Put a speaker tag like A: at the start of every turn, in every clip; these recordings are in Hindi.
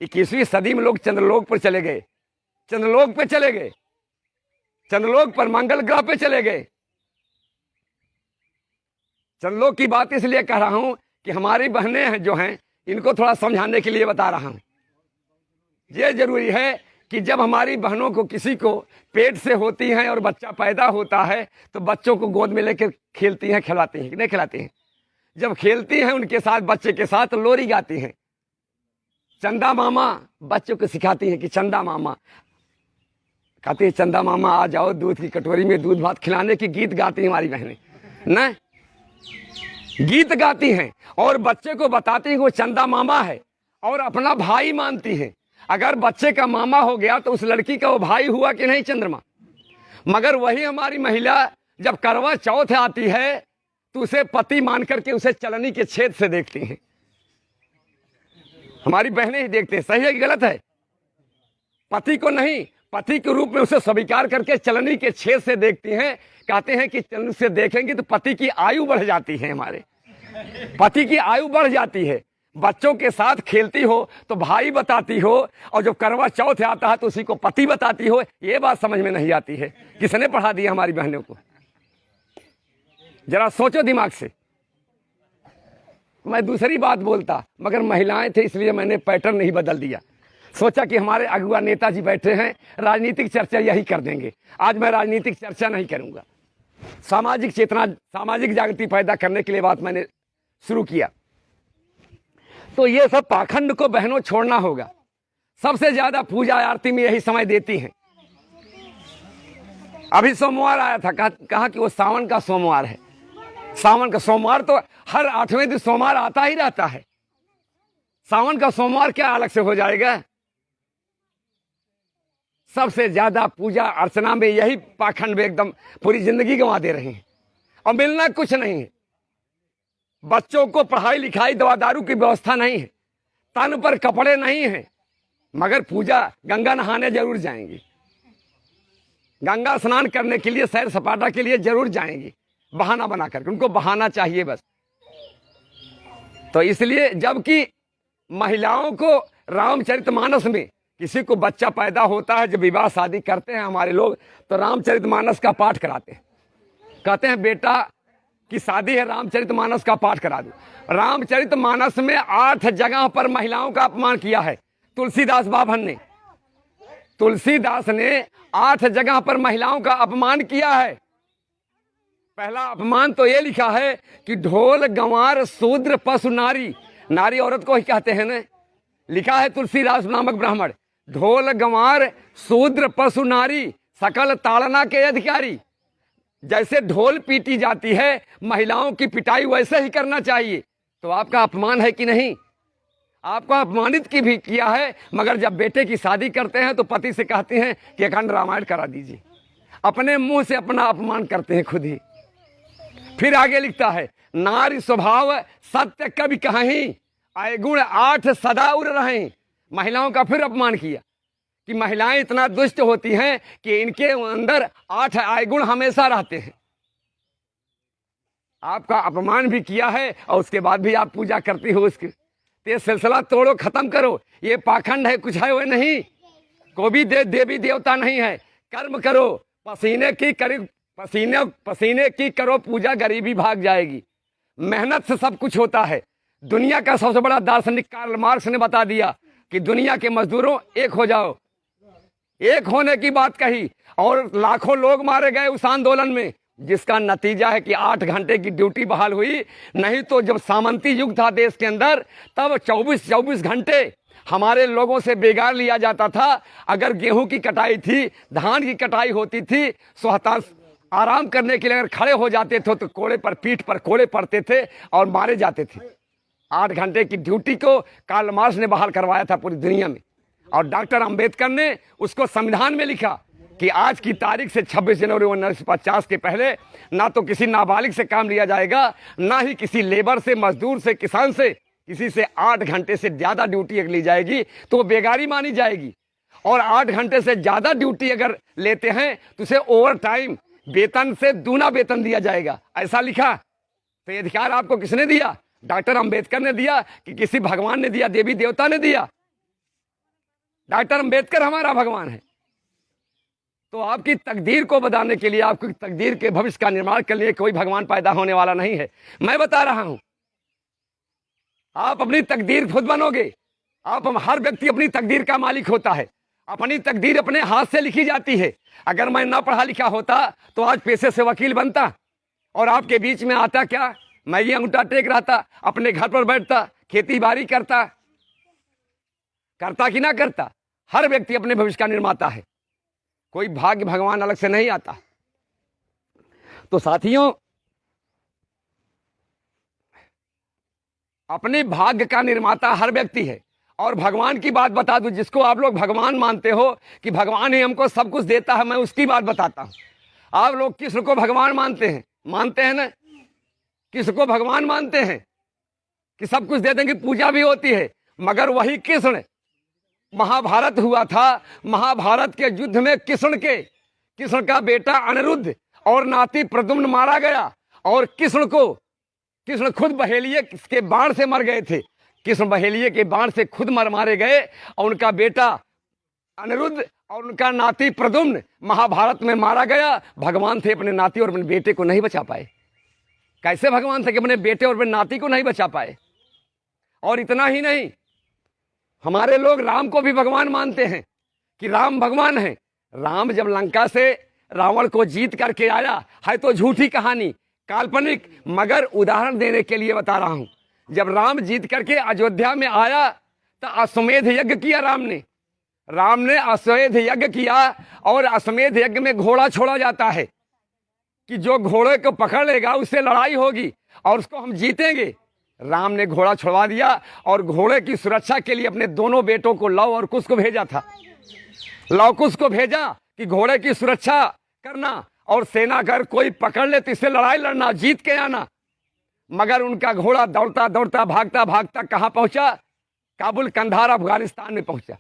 A: 21वीं सदी में लोग चंद्रलोक पर चले गए, चंद्रलोक पे चले गए, चंद्रलोक पर मंगल ग्रह पे चले गए। चंद्रलोक की बात इसलिए कह रहा हूं कि हमारी बहनें हैं जो हैं, इनको थोड़ा समझाने के लिए बता रहा हूं। ये जरूरी है कि जब हमारी बहनों को किसी को पेट से होती हैं और बच्चा पैदा होता है तो बच्चों को गोद में लेकर खेलती हैं, खिलाती हैं कि नहीं खिलाती हैं। जब खेलती हैं उनके साथ, बच्चे के साथ लोरी गाती हैं, चंदा मामा बच्चों को सिखाती हैं कि चंदा मामा, कहती है चंदा मामा आ जाओ, दूध की कटोरी में दूध भात खिलाने की गीत गाती हैं हमारी बहनें ना, गीत गाती हैं और बच्चे को बताती हैं कि वो चंदा मामा है और अपना भाई मानती हैं। अगर बच्चे का मामा हो गया तो उस लड़की का वो भाई हुआ कि नहीं चंद्रमा। मगर वही हमारी महिला जब करवा चौथ आती है तो उसे पति मान करके उसे चलनी के छेद से देखती हैं। हमारी बहनें ही देखते हैं, सही है कि गलत है? पति को नहीं, पति के रूप में उसे स्वीकार करके चलनी के छेद से देखती हैं। कहते हैं कि चलनी से देखेंगे तो पति की आयु बढ़ जाती है, हमारे पति की आयु बढ़ जाती है। बच्चों के साथ खेलती हो तो भाई बताती हो, और जब करवा चौथ आता है तो उसी को पति बताती हो। ये बात समझ में नहीं आती है। किसने पढ़ा दिया हमारी बहनों को? जरा सोचो दिमाग से। मैं दूसरी बात बोलता, मगर महिलाएं थे इसलिए मैंने पैटर्न नहीं बदल दिया। सोचा कि हमारे अगुआ नेताजी बैठे हैं, राजनीतिक चर्चा यही कर देंगे। आज मैं राजनीतिक चर्चा नहीं करूंगा। सामाजिक चेतना, सामाजिक जागृति पैदा करने के लिए बात मैंने शुरू किया। तो ये सब पाखंड को बहनों छोड़ना होगा। सबसे ज्यादा पूजा आरती में यही समय देती हैं। अभी सोमवार आया था, कहा कि वो सावन का सोमवार है। सावन का सोमवार तो हर 8वें दिन सोमवार आता ही रहता है। सावन का सोमवार क्या अलग से हो जाएगा? सबसे ज्यादा पूजा अर्चना में यही पाखंड में एकदम पूरी जिंदगी गंवा दे रहे हैं और मिलना कुछ नहीं है। बच्चों को पढ़ाई लिखाई, दवा दारू की व्यवस्था नहीं है, तन पर कपड़े नहीं हैं, मगर पूजा, गंगा नहाने जरूर जाएंगी, गंगा स्नान करने के लिए, सैर सपाटा के लिए जरूर जाएंगी, बहाना बना करके। उनको बहाना चाहिए बस। तो इसलिए जबकि महिलाओं को रामचरितमानस में किसी को बच्चा पैदा होता है, जब विवाह शादी करते हैं हमारे लोग, तो रामचरितमानस का पाठ कराते हैं। कहते हैं बेटा की शादी है, रामचरितमानस का पाठ करा दो। रामचरितमानस में 8 जगह पर महिलाओं का अपमान किया है तुलसीदास बाभन ने। तुलसीदास ने 8 जगह पर महिलाओं का अपमान किया है। पहला अपमान तो ये लिखा है कि ढोल गंवार शूद्र पशु नारी, नारी औरत को ही कहते हैं ना, लिखा है तुलसीदास नामक ब्राह्मण, ढोल गंवार शूद्र पशु नारी सकल ताड़ना के अधिकारी। जैसे ढोल पीटी जाती है, महिलाओं की पिटाई वैसे ही करना चाहिए। तो आपका अपमान है कि नहीं? आपको अपमानित की भी किया है। मगर जब बेटे की शादी करते हैं तो पति से कहते हैं कि अखंड रामायण करा दीजिए। अपने मुंह से अपना अपमान करते हैं खुद ही। फिर आगे लिखता है, नारी स्वभाव सत्य कभी कहीं, अवगुण 8 सदा उर रहें। महिलाओं का फिर अपमान किया कि महिलाएं इतना दुष्ट होती हैं कि इनके अंदर 8 अवगुण हमेशा रहते हैं। आपका अपमान भी किया है और उसके बाद भी आप पूजा करती हो उसकी। तो ये सिलसिला तोड़ो, खत्म करो। ये पाखंड है, कुछ है वो नहीं। कोई भी देवी देवता नहीं है। कर्म करो, पसीने की करो पूजा, गरीबी भाग जाएगी। मेहनत से सब कुछ होता है। दुनिया का सबसे बड़ा दार्शनिक कार्ल मार्क्स ने बता दिया कि दुनिया के मजदूरों एक हो जाओ। एक होने की बात कही और लाखों लोग मारे गए उस आंदोलन में, जिसका नतीजा है कि 8 घंटे की ड्यूटी बहाल हुई। नहीं तो जब सामंती युग था देश के अंदर, तब 24 घंटे हमारे लोगों से बेगार लिया जाता था। अगर गेहूं की कटाई थी, धान की कटाई होती थी, सोहता आराम करने के लिए अगर खड़े हो जाते थे तो कोड़े पर, पीठ पर कोड़े पड़ते थे और मारे जाते थे। 8 घंटे की ड्यूटी को कार्ल मार्क्स ने बहाल करवाया था पूरी दुनिया में। और डॉक्टर अंबेडकर ने उसको संविधान में लिखा कि आज की तारीख से 26 जनवरी 1950 के पहले ना तो किसी नाबालिग से काम लिया जाएगा, ना ही किसी लेबर से, मजदूर से, किसान से, किसी से 8 घंटे से ज्यादा ड्यूटी अगर ली जाएगी तो वो बेगारी मानी जाएगी। और 8 घंटे से ज्यादा ड्यूटी अगर लेते हैं तो उसे ओवर टाइम वेतन से दूना वेतन दिया जाएगा, ऐसा लिखा। तो ये अधिकार आपको किसने दिया? डॉक्टर अंबेडकर ने दिया कि किसी भगवान ने दिया, देवी देवता ने दिया? डॉक्टर अम्बेडकर हमारा भगवान है। तो आपकी तकदीर को बदलने के लिए, आपकी तकदीर के भविष्य का निर्माण के लिए कोई भगवान पैदा होने वाला नहीं है। मैं बता रहा हूं, आप अपनी तकदीर खुद बनोगे। हर व्यक्ति अपनी तकदीर का मालिक होता है। अपनी तकदीर अपने हाथ से लिखी जाती है। अगर मैं ना पढ़ा लिखा होता तो आज पेशे से वकील बनता और आपके बीच में आता क्या, मैं ये अंगूठा टेक रहता, अपने घर पर बैठता, खेती बाड़ी करता कि ना करता। हर व्यक्ति अपने भविष्य का निर्माता है, कोई भाग्य भगवान अलग से नहीं आता। तो साथियों, अपने भाग्य का निर्माता हर व्यक्ति है। और भगवान की बात बता दूं, जिसको आप लोग भगवान मानते हो कि भगवान ही हमको सब कुछ देता है, मैं उसकी बात बताता हूं। आप लोग किसको भगवान मानते हैं ना, किसको भगवान मानते हैं कि सब कुछ दे देंगे, पूजा भी होती है। मगर वही कृष्ण, महाभारत हुआ था, महाभारत के युद्ध में कृष्ण का बेटा अनिरुद्ध और नाती प्रद्युम्न मारा गया। और कृष्ण खुद बहेलिये के बाण से मर गए थे। कृष्ण बहेलिये के बाण से खुद मारे गए और उनका बेटा अनिरुद्ध और उनका नाती प्रद्युम्न महाभारत में मारा गया। भगवान थे, अपने नाती और अपने बेटे को नहीं बचा पाए। कैसे भगवान थे कि अपने बेटे और अपने नाती को नहीं बचा पाए। और इतना ही नहीं, हमारे लोग राम को भी भगवान मानते हैं कि राम भगवान है। राम जब लंका से रावण को जीत करके आया है, तो झूठी कहानी, काल्पनिक, मगर उदाहरण देने के लिए बता रहा हूं। जब राम जीत करके अयोध्या में आया तो अश्वमेध यज्ञ किया राम ने अश्वमेध यज्ञ किया। और अश्वमेध यज्ञ में घोड़ा छोड़ा जाता है कि जो घोड़े को पकड़ लेगा उससे लड़ाई होगी और उसको हम जीतेंगे। राम ने घोड़ा छुड़वा दिया और घोड़े की सुरक्षा के लिए अपने दोनों बेटों को लव और कुश को भेजा था। लव कुश को भेजा कि घोड़े की सुरक्षा करना और सेना अगर कोई पकड़ ले तो इससे लड़ाई लड़ना, जीत के आना। मगर उनका घोड़ा दौड़ता दौड़ता भागता कहां पहुंचा, काबुल, कंधार, अफगानिस्तान में पहुंचा।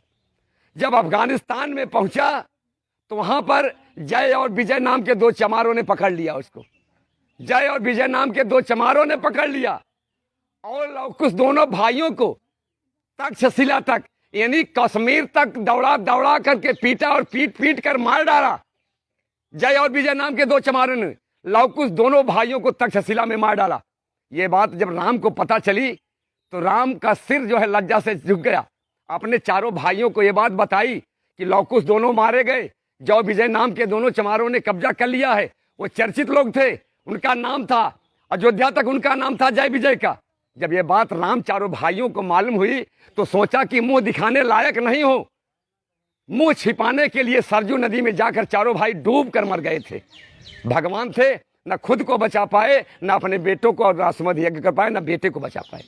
A: जब अफगानिस्तान में पहुंचा तो वहां पर जय और विजय नाम के दो चमारों ने पकड़ लिया उसको। जय और विजय नाम के दो चमारों ने पकड़ लिया और लवकुश दोनों भाइयों को तक्षशिला तक, यानी कश्मीर तक दौड़ा करके पीटा और पीट कर मार डाला। जय और विजय नाम के दो चमारों ने लवकुश दोनों भाइयों को तक्षशिला में मार डाला। ये बात जब राम को पता चली तो राम का सिर जो है लज्जा से झुक गया। अपने चारों भाइयों को ये बात बताई कि लवकुश दोनों मारे गए, जय विजय नाम के दोनों चमारों ने कब्जा कर लिया है। वो चर्चित लोग थे, उनका नाम था, अयोध्या तक उनका नाम था जय विजय का। जब ये बात राम चारों भाइयों को मालूम हुई तो सोचा कि मुंह दिखाने लायक नहीं हो, मुंह छिपाने के लिए सरजू नदी में जाकर चारों भाई डूब कर मर गए थे। भगवान थे, न खुद को बचा पाए, न अपने बेटों को और अश्वमेध यज्ञ कर पाए, न बेटे को बचा पाए,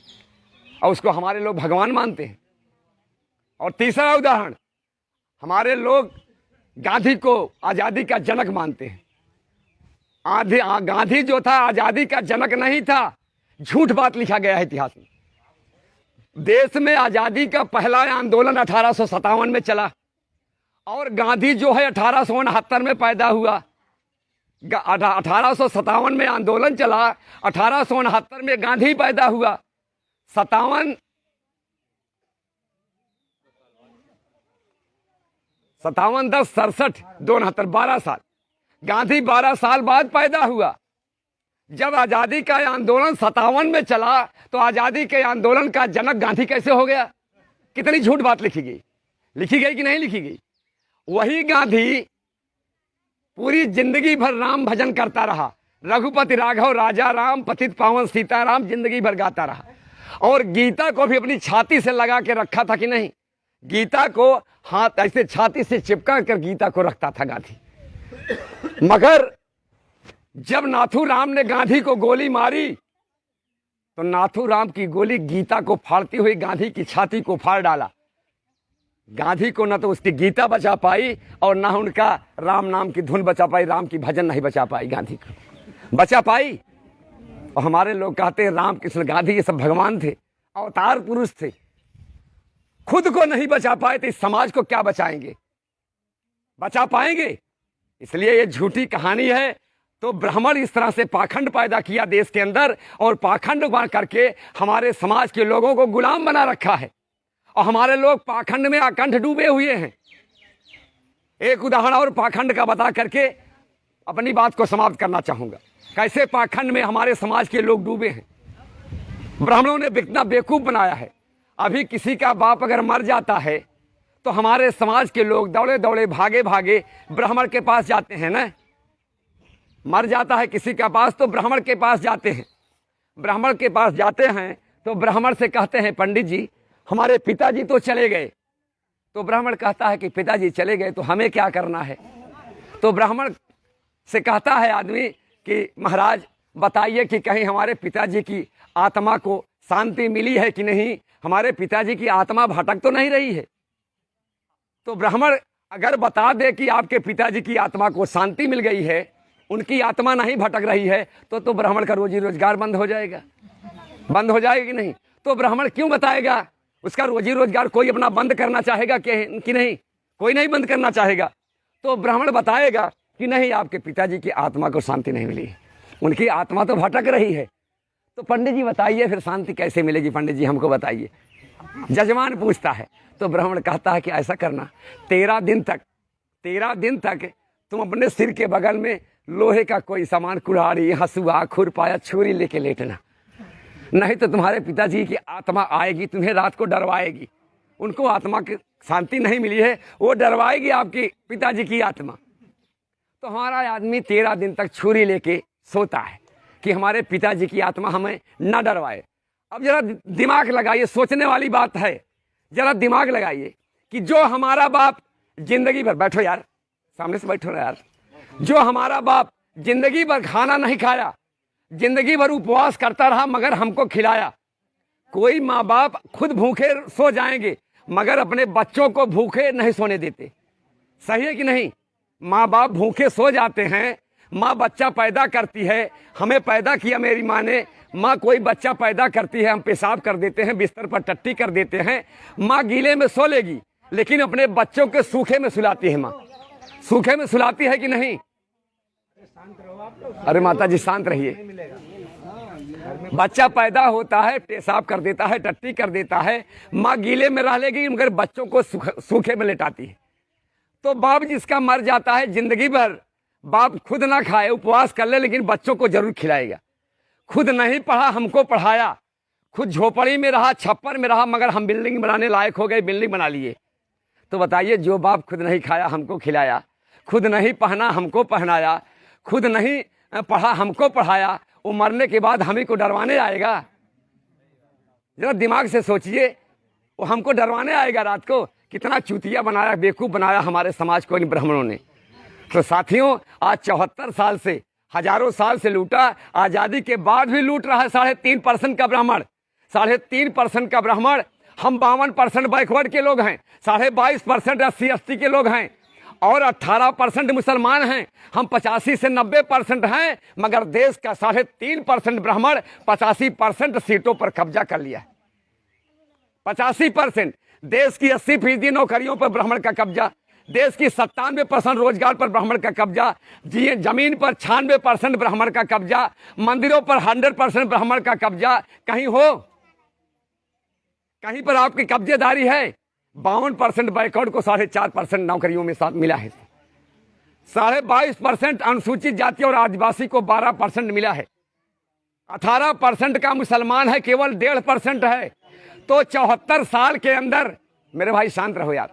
A: और उसको हमारे लोग भगवान मानते हैं। और तीसरा उदाहरण, हमारे लोग गांधी को आजादी का जनक मानते हैं। गांधी जो था आजादी का जनक नहीं था, झूठ बात लिखा गया है इतिहास में। देश में आजादी का पहला आंदोलन 1857 में चला और गांधी जो है 1869 में पैदा हुआ। 1857 में आंदोलन चला, 1869 में गांधी पैदा हुआ। 57 10 67 69 12 साल, गांधी 12 साल बाद पैदा हुआ। जब आजादी का आंदोलन 57 में चला तो आजादी के आंदोलन का जनक गांधी कैसे हो गया? कितनी झूठ बात लिखी गई कि नहीं लिखी गई? वही गांधी पूरी जिंदगी भर राम भजन करता रहा, रघुपति राघव राजा राम, पतित पावन सीताराम, जिंदगी भर गाता रहा। और गीता को भी अपनी छाती से लगा के रखा था कि नहीं? गीता को हाथ ऐसे छाती से चिपका कर गीता को रखता था गांधी। मगर जब नाथूराम ने गांधी को गोली मारी तो नाथूराम की गोली गीता को फाड़ती हुई गांधी की छाती को फाड़ डाला। गांधी को न तो उसकी गीता बचा पाई और न उनका राम नाम की धुन बचा पाई, राम की भजन नहीं बचा पाई, गांधी को बचा पाई। और हमारे लोग कहते हैं राम कृष्ण गांधी ये सब भगवान थे, अवतार पुरुष थे, खुद को नहीं बचा पाए तो इस समाज को क्या बचाएंगे? बचा पाएंगे? इसलिए ये झूठी कहानी है। तो ब्राह्मण इस तरह से पाखंड पैदा किया देश के अंदर और पाखंड करके हमारे समाज के लोगों को गुलाम बना रखा है। और हमारे लोग पाखंड में अकंठ डूबे हुए हैं। एक उदाहरण और पाखंड का बता करके अपनी बात को समाप्त करना चाहूंगा। कैसे पाखंड में हमारे समाज के लोग डूबे हैं। ब्राह्मणों ने कितना बेवकूफ बनाया है। अभी किसी का बाप अगर मर जाता है तो हमारे समाज के लोग दौड़े दौड़े भागे भागे ब्राह्मण के पास जाते हैं ना। मर जाता है किसी का पास तो ब्राह्मण के पास जाते हैं। ब्राह्मण के पास जाते हैं तो ब्राह्मण से कहते हैं पंडित जी हमारे पिताजी तो चले गए। तो ब्राह्मण कहता है कि पिताजी चले गए तो हमें क्या करना है। तो ब्राह्मण से कहता है आदमी कि महाराज बताइए कि कहीं हमारे पिताजी की आत्मा को शांति मिली है कि नहीं, हमारे पिताजी की आत्मा भटक तो नहीं रही है। तो ब्राह्मण अगर बता दे कि आपके पिताजी की आत्मा को शांति मिल गई है, उनकी आत्मा नहीं भटक रही है, तो ब्राह्मण का रोजी रोजगार बंद हो जाएगा। बंद हो जाएगा कि नहीं? तो ब्राह्मण क्यों बताएगा? उसका रोजी रोजगार कोई अपना बंद करना चाहेगा कि नहीं? कोई नहीं बंद करना चाहेगा। तो ब्राह्मण बताएगा कि नहीं आपके पिताजी की आत्मा को शांति नहीं मिली, उनकी आत्मा तो भटक रही है। तो पंडित जी बताइए फिर शांति कैसे मिलेगी, पंडित जी हमको बताइए। जजमान पूछता है तो ब्राह्मण कहता है कि ऐसा करना 13 दिन तक तुम अपने सिर के बगल में लोहे का कोई सामान, कुल्हाड़ी, हंसुआ, खुरपा, छुरी लेके लेटना, नहीं तो तुम्हारे पिताजी की आत्मा आएगी, तुम्हें रात को डरवाएगी। उनको आत्मा की शांति नहीं मिली है, वो डरवाएगी आपकी पिताजी की आत्मा। तो हमारा आदमी 13 दिन तक छुरी लेके सोता है कि हमारे पिताजी की आत्मा हमें न डरवाए। अब जरा दिमाग लगाइए, सोचने वाली बात है। जरा दिमाग लगाइए कि जो हमारा बाप जिंदगी भर, बैठो यार सामने से बैठो ना यार, जो हमारा बाप जिंदगी भर खाना नहीं खाया, जिंदगी भर उपवास करता रहा मगर हमको खिलाया। कोई माँ बाप खुद भूखे सो जाएंगे मगर अपने बच्चों को भूखे नहीं सोने देते। सही है कि नहीं? माँ बाप भूखे सो जाते हैं, माँ बच्चा पैदा करती है, हमें पैदा किया मेरी माँ ने। माँ कोई बच्चा पैदा करती है, हम पेशाब कर देते हैं, बिस्तर पर टट्टी कर देते हैं। माँ गीले में सो लेगी लेकिन अपने बच्चों के सूखे में सुलाती है। माँ सूखे में सुलाती है कि नहीं? अरे माता जी शांत रहिए। बच्चा पैदा होता है, पेशाब कर देता है, टट्टी कर देता है, माँ गीले में रह लेगी मगर बच्चों को सूखे में लेटाती है। तो बाप जिसका मर जाता है जिंदगी भर बाप खुद ना खाए, उपवास कर ले लेकिन बच्चों को जरूर खिलाएगा। खुद नहीं पढ़ा, हमको पढ़ाया, खुद झोपड़ी में रहा, छप्पर में रहा मगर हम बिल्डिंग बनाने लायक हो गए, बिल्डिंग बना लिए। तो बताइए जो बाप खुद नहीं खाया हमको खिलाया, खुद नहीं पहना हमको पहनाया, खुद नहीं पढ़ा हमको पढ़ाया, वो मरने के बाद हमें को डरवाने आएगा? जरा दिमाग से सोचिए, वो हमको डरवाने आएगा रात को? कितना चूतिया बनाया, बेवकूफ बनाया हमारे समाज को इन ब्राह्मणों ने। तो साथियों आज 74 साल से, हजारों साल से लूटा, आजादी के बाद भी लूट रहा है 3.5% का ब्राह्मण। 3.5% का ब्राह्मण। हम 52% बैकवर्ड के लोग हैं, 22.5% SC ST के लोग हैं और 18% मुसलमान हैं। हम 85 से 90% हैं मगर देश का 3.5% ब्राह्मण 85% सीटों पर कब्जा कर लिया है। 85%। देश की 80% नौकरियों पर ब्राह्मण का कब्जा, देश की 97% रोजगार पर ब्राह्मण का कब्जा, जमीन पर 96% ब्राह्मण का कब्जा, मंदिरों पर 100% ब्राह्मण का कब्जा। कहीं हो, कहीं पर आपकी कब्जेदारी है? 52% बैकवर्ड को 4.5% नौकरियों में साथ मिला है। 22.5% अनुसूचित जाति और आदिवासी को 12% मिला है। 18% का मुसलमान है, केवल 1.5% है। तो 74 साल के अंदर, मेरे भाई शांत रहो यार,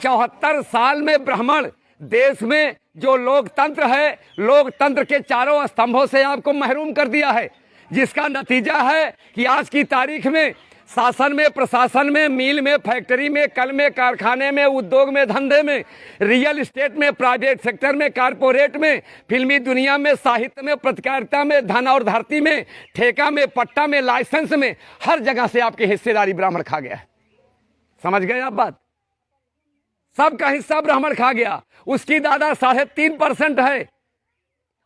A: 74 साल में ब्राह्मण देश में जो लोकतंत्र है, लोकतंत्र के चारों स्तंभों से आपको महरूम कर दिया है, जिसका नतीजा है कि आज की तारीख में शासन में, प्रशासन में, मिल में, फैक्ट्री में, कल में, कारखाने में, उद्योग में, धंधे में, रियल एस्टेट में, प्राइवेट सेक्टर में, कारपोरेट में, फिल्मी दुनिया में, साहित्य में, पत्रकारिता में, धन और धरती में, ठेका में, पट्टा में, लाइसेंस में, हर जगह से आपकी हिस्सेदारी ब्राह्मण खा गया है। समझ गए आप बात? सबका हिस्सा ब्राह्मण खा गया। उसकी दादा 3.5% है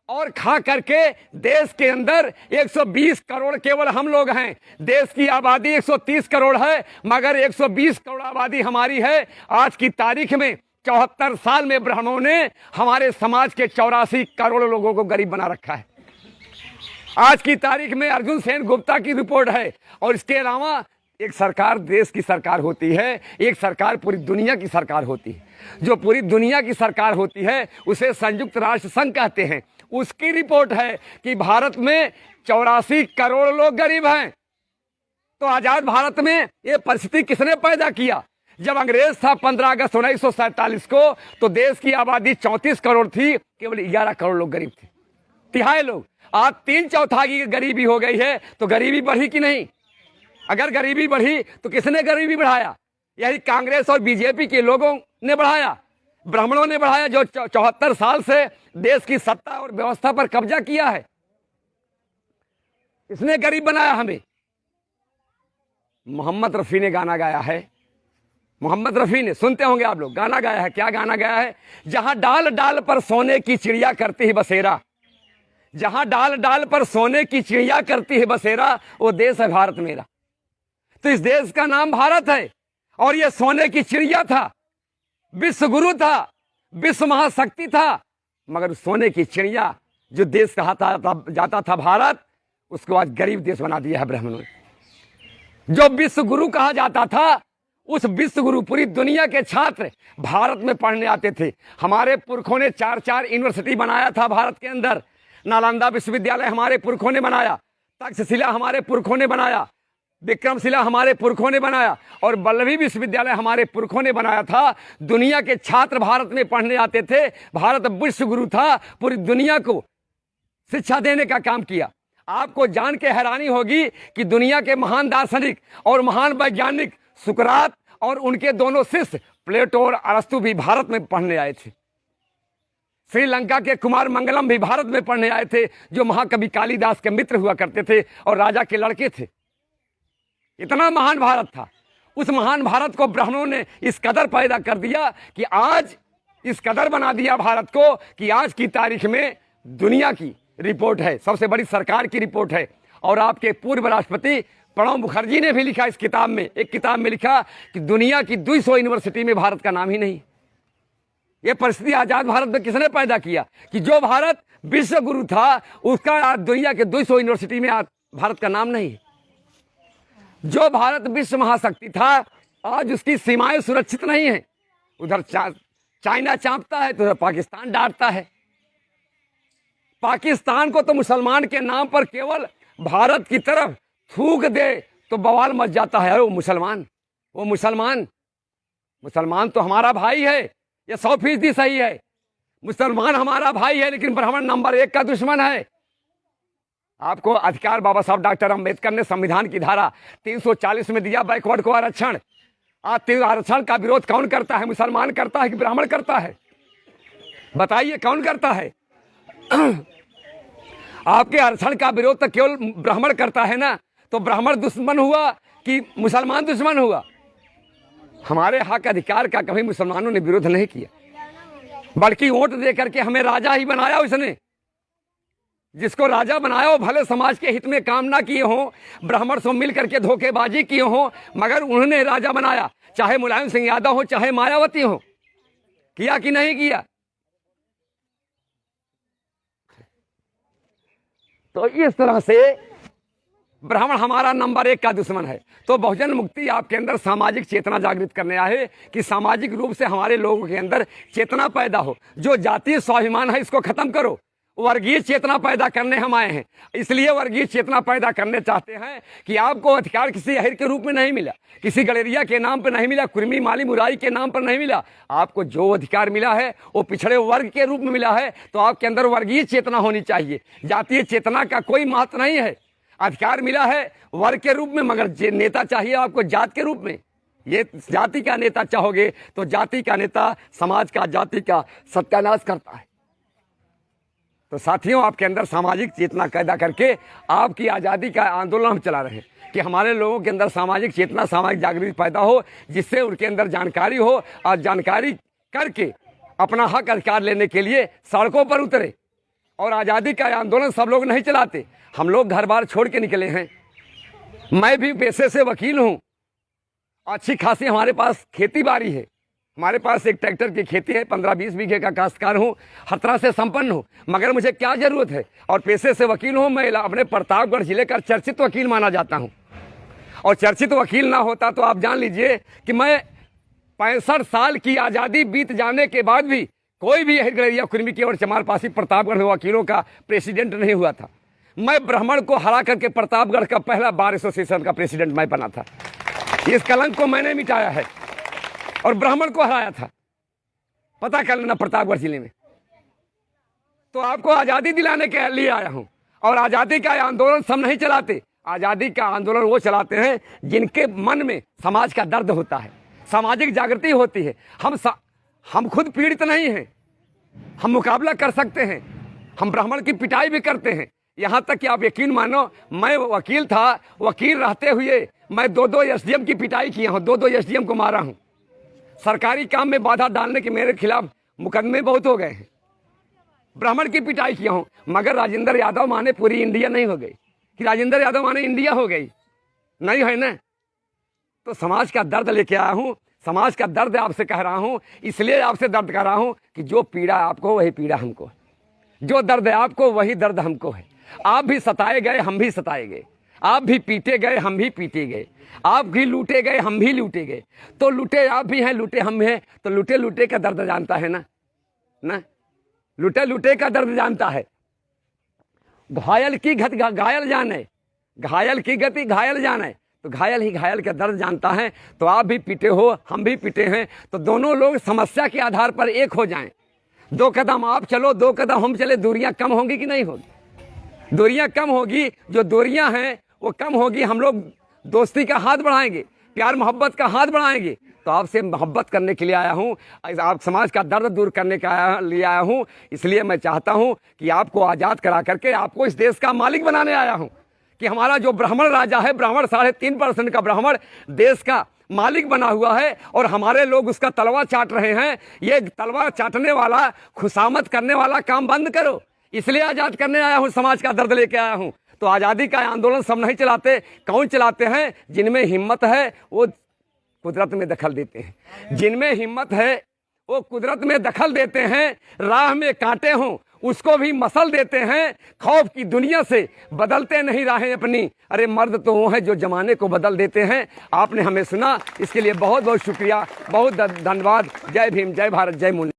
A: और खा करके देश के अंदर 120 करोड़ केवल हम लोग हैं। देश की आबादी 130 करोड़ है मगर 120 करोड़ आबादी हमारी है। आज की तारीख में 74 साल में ब्राह्मणों ने हमारे समाज के 84 करोड़ लोगों को गरीब बना रखा है। आज की तारीख में अर्जुन सेन गुप्ता की रिपोर्ट है और इसके अलावा एक सरकार देश की सरकार होती है, एक सरकार पूरी दुनिया की सरकार होती है। जो पूरी दुनिया की सरकार होती है उसे संयुक्त राष्ट्र संघ कहते हैं। उसकी रिपोर्ट है कि भारत में 84 करोड़ लोग गरीब हैं। तो आजाद भारत में ये परिस्थिति किसने पैदा किया? जब अंग्रेज था 15 अगस्त 1947 को, तो देश की आबादी 34 करोड़ थी, केवल 11 करोड़ लोग गरीब थे, तिहाई लोग। आज 3/4 की गरीबी हो गई है, तो गरीबी बढ़ी कि नहीं? अगर गरीबी बढ़ी तो किसने गरीबी बढ़ाया? यही कांग्रेस और बीजेपी के लोगों ने बढ़ाया, ब्राह्मणों ने बढ़ाया, जो 74 साल से देश की सत्ता और व्यवस्था पर कब्जा किया है। इसने गरीब बनाया हमें। मोहम्मद रफी ने गाना गाया है, मोहम्मद रफी ने, सुनते होंगे आप लोग, गाना गाया है। क्या गाना गाया है? जहां डाल डाल पर सोने की चिड़िया करती है बसेरा, जहां डाल डाल पर सोने की चिड़िया करती है बसेरा, वो देश है भारत मेरा। तो इस देश का नाम भारत है, और ये सोने की चिड़िया था, विश्व गुरु था, विश्व महाशक्ति था, मगर सोने की चिड़िया जो देश कहा जाता था भारत, उसको आज गरीब देश बना दिया है ब्राह्मणों ने। जो विश्व गुरु कहा जाता था, उस विश्व गुरु, पूरी दुनिया के छात्र भारत में पढ़ने आते थे। हमारे पुरखों ने 4 यूनिवर्सिटी बनाया था भारत के अंदर। नालंदा विश्वविद्यालय हमारे पुरखों ने बनाया, तक्षशिला हमारे पुरखों ने बनाया, विक्रमशिला हमारे पुरखों ने बनाया, और वल्लभी विश्वविद्यालय हमारे पुरखों ने बनाया था। दुनिया के छात्र भारत में पढ़ने आते थे। भारत विश्व गुरु था, पूरी दुनिया को शिक्षा देने का काम किया। आपको जान के हैरानी होगी कि दुनिया के महान दार्शनिक और महान वैज्ञानिक सुकरात और उनके दोनों शिष्य प्लेटो और अरस्तु भी भारत में पढ़ने आए थे। श्रीलंका के कुमार मंगलम भी भारत में पढ़ने आए थे, जो महाकवि कालिदास के मित्र हुआ करते थे और राजा के लड़के थे। इतना महान भारत था। उस महान भारत को ब्राह्मणों ने इस कदर पैदा कर दिया कि आज इस कदर बना दिया भारत को कि आज की तारीख में दुनिया की रिपोर्ट है, सबसे बड़ी सरकार की रिपोर्ट है। और आपके पूर्व राष्ट्रपति प्रणब मुखर्जी ने भी लिखा इस किताब में, एक किताब में लिखा कि दुनिया की 200 यूनिवर्सिटी में भारत का नाम ही नहीं। ये परिस्थिति आजाद भारत में किसने पैदा किया कि जो भारत विश्व गुरु था, उसका आज दुनिया के 200 यूनिवर्सिटी में आज भारत का नाम नहीं। जो भारत विश्व महाशक्ति था, आज उसकी सीमाएं सुरक्षित नहीं है। उधर चाइना चांपता है तो उधर पाकिस्तान डांटता है। पाकिस्तान को तो मुसलमान के नाम पर केवल भारत की तरफ थूक दे तो बवाल मच जाता है। वो मुसलमान तो हमारा भाई है, ये 100% सही है। मुसलमान हमारा भाई है, लेकिन ब्राह्मण नंबर 1 का दुश्मन है। आपको अधिकार बाबा साहब डॉक्टर अंबेडकर ने संविधान की धारा 340 में दिया बैकवर्ड को आरक्षण। आज आरक्षण का विरोध कौन करता है? मुसलमान करता है कि ब्राह्मण करता है? बताइए कौन करता है? आपके आरक्षण का विरोध तो केवल ब्राह्मण करता है ना। तो ब्राह्मण दुश्मन हुआ कि मुसलमान दुश्मन हुआ? हमारे हक अधिकार का कभी मुसलमानों ने विरोध नहीं किया, बल्कि वोट दे करके हमें राजा ही बनाया। उसने जिसको राजा बनाया वो भले समाज के हित में काम ना किए हों, ब्राह्मण से मिल करके धोखेबाजी किए हों, मगर उन्होंने राजा बनाया। चाहे मुलायम सिंह यादव हो, चाहे मायावती हो, किया कि नहीं किया? तो इस तरह से ब्राह्मण हमारा नंबर 1 का दुश्मन है। तो बहुजन मुक्ति आपके अंदर सामाजिक चेतना जागृत करने आए कि सामाजिक रूप से हमारे लोगों के अंदर चेतना पैदा हो। जो जातीय स्वाभिमान है इसको खत्म करो, वर्गीय चेतना पैदा करने हम आए हैं। इसलिए वर्गीय चेतना पैदा करने चाहते हैं कि आपको अधिकार किसी अहिर के रूप में नहीं मिला, किसी गलेरिया के नाम पर नहीं मिला, कुर्मी माली मुरारी के नाम पर नहीं मिला। आपको जो अधिकार मिला है वो पिछड़े वर्ग के रूप में मिला है। तो आपके अंदर वर्गीय चेतना होनी चाहिए, जातीय चेतना का कोई महत्व नहीं है। अधिकार मिला है वर्ग के रूप में, मगर नेता चाहिए आपको जात के रूप में। ये जाति का नेता चाहोगे तो जाति का नेता समाज का, जाति का सत्यानाश करता है। तो साथियों, आपके अंदर सामाजिक चेतना पैदा करके आपकी आज़ादी का आंदोलन हम चला रहे हैं कि हमारे लोगों के अंदर सामाजिक चेतना, सामाजिक जागृति पैदा हो, जिससे उनके अंदर जानकारी हो और जानकारी करके अपना हक अधिकार लेने के लिए सड़कों पर उतरे। और आज़ादी का आंदोलन सब लोग नहीं चलाते, हम लोग घर बार छोड़ के निकले हैं। मैं भी पेशे से वकील हूँ, अच्छी खासी हमारे पास खेती बाड़ी है, हमारे पास एक ट्रैक्टर की खेती है, 15-20 बीघे का काश्तकार हूँ, हर तरह से संपन्न हूँ, मगर मुझे क्या जरूरत है? और पेशे से वकील हूँ, मैं अपने प्रतापगढ़ जिले का चर्चित वकील माना जाता हूँ। और चर्चित वकील ना होता तो आप जान लीजिए कि मैं 65 साल की आज़ादी बीत जाने के बाद भी कोई भी गड़रिया कुर्मी की और चमारपासी प्रतापगढ़ में वकीलों का प्रेसिडेंट नहीं हुआ था। मैं ब्राह्मण को हरा करके प्रतापगढ़ का पहला बार एसोसिएशन का प्रेसिडेंट मैं बना था। इस कलंक को मैंने मिटाया है और ब्राह्मण को हराया था। पता कर लेना प्रतापगढ़ जिले में। तो आपको आज़ादी दिलाने के लिए आया हूं। और आज़ादी का आंदोलन सब नहीं चलाते। आज़ादी का आंदोलन वो चलाते हैं जिनके मन में समाज का दर्द होता है, सामाजिक जागृति होती है। हम खुद पीड़ित नहीं हैं, हम मुकाबला कर सकते हैं, हम ब्राह्मण की पिटाई भी करते हैं। यहाँ तक कि आप यकीन मानो, मैं वकील था, वकील रहते हुए मैं 2 एसडीएम की पिटाई किया हूँ, 2 एसडीएम को मारा हूँ। सरकारी काम में बाधा डालने के मेरे खिलाफ मुकदमे बहुत हो गए हैं। ब्राह्मण की पिटाई किया हूँ, मगर राजेंद्र यादव माने पूरी इंडिया नहीं हो गई कि राजेंद्र यादव माने इंडिया हो गई, नहीं है ना। तो समाज का दर्द लेके आया हूँ, समाज का दर्द आपसे कह रहा हूँ। इसलिए आपसे दर्द कर रहा हूँ कि जो पीड़ा आपको वही पीड़ा हमको है, जो दर्द है आपको वही दर्द हमको है। आप भी सताए गए, हम भी सताए गए, आप भी पीटे गए, हम भी पीटे गए, आप भी लूटे गए, हम भी लूटे गए। तो लूटे आप भी हैं, लूटे हम हैं। तो लूटे लूटे का दर्द जानता है ना, लूटे लूटे का दर्द जानता है। घायल की गति घायल जाने, घायल की गति घायल जाने। तो घायल ही घायल का दर्द जानता है। तो आप भी पीटे हो, हम भी पीटे हैं। तो दोनों लोग समस्या के आधार पर एक हो जाएं। 2 कदम आप चलो, 2 कदम हम चले, दूरियां कम होंगी कि नहीं होगी? दूरियां कम होगी। जो दूरियां हैं वो कम होगी। हम लोग दोस्ती का हाथ बढ़ाएंगे, प्यार मोहब्बत का हाथ बढ़ाएंगे। तो आपसे मोहब्बत करने के लिए आया हूँ, आप समाज का दर्द दूर करने का लिए आया हूँ। इसलिए मैं चाहता हूँ कि आपको आज़ाद करा करके आपको इस देश का मालिक बनाने आया हूँ कि हमारा जो ब्राह्मण राजा है, ब्राह्मण 3.5% का ब्राह्मण देश का मालिक बना हुआ है और हमारे लोग उसका तलवा चाट रहे हैं। ये तलवा चाटने वाला, खुशामद करने वाला काम बंद करो। इसलिए आज़ाद करने आया हूँ, समाज का दर्द लेके आया हूँ। तो आज़ादी का आंदोलन सब नहीं चलाते। कौन चलाते हैं? जिनमें हिम्मत है वो कुदरत में दखल देते हैं। जिनमें हिम्मत है वो कुदरत में दखल देते हैं। राह में कांटे हों उसको भी मसल देते हैं। खौफ की दुनिया से बदलते नहीं राहें अपनी। अरे मर्द तो वो हैं जो जमाने को बदल देते हैं। आपने हमें सुना, इसके लिए बहुत बहुत शुक्रिया, बहुत धन्यवाद। जय भीम, जय भारत, जय मुनि।